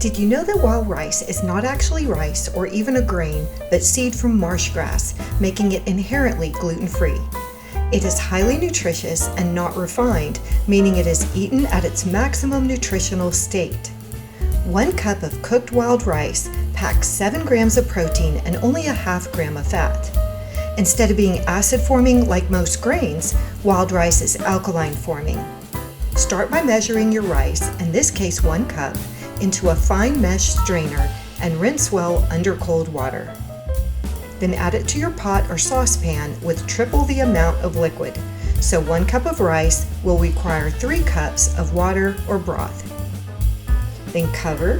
Did you know that wild rice is not actually rice or even a grain, but seed from marsh grass, making it inherently gluten-free? It is highly nutritious and not refined, meaning it is eaten at its maximum nutritional state. 1 cup of cooked wild rice packs 7 grams of protein and only a half gram of fat. Instead of being acid-forming like most grains, wild rice is alkaline-forming. Start by measuring your rice, in this case 1 cup, into a fine mesh strainer and rinse well under cold water. Then add it to your pot or saucepan with triple the amount of liquid, so 1 cup of rice will require 3 cups of water or broth. Then cover,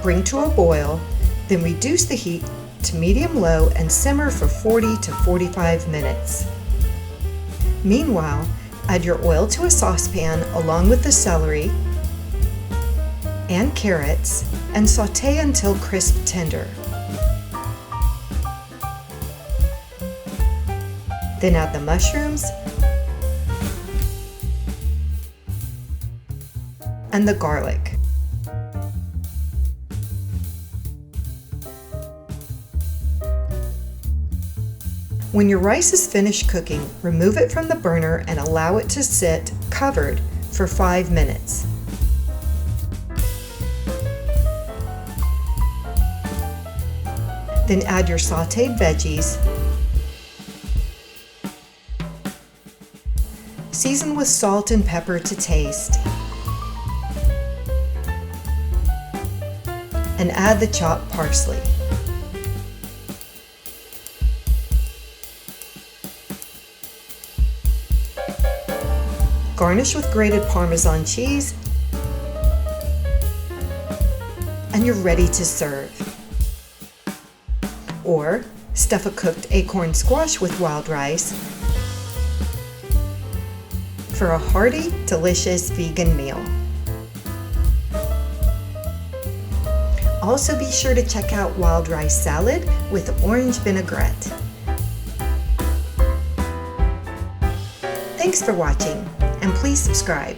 bring to a boil, then reduce the heat to medium-low and simmer for 40 to 45 minutes. Meanwhile, add your oil to a saucepan along with the celery and carrots and sauté until crisp tender. Then add the mushrooms and the garlic. When your rice is finished cooking, remove it from the burner and allow it to sit covered for 5 minutes. Then add your sautéed veggies. Season with salt and pepper to taste. And add the chopped parsley. Garnish with grated parmesan cheese, and you're ready to serve. Or stuff a cooked acorn squash with wild rice for a hearty, delicious vegan meal. Also be sure to check out wild rice salad with orange vinaigrette. Thanks for watching, and please subscribe.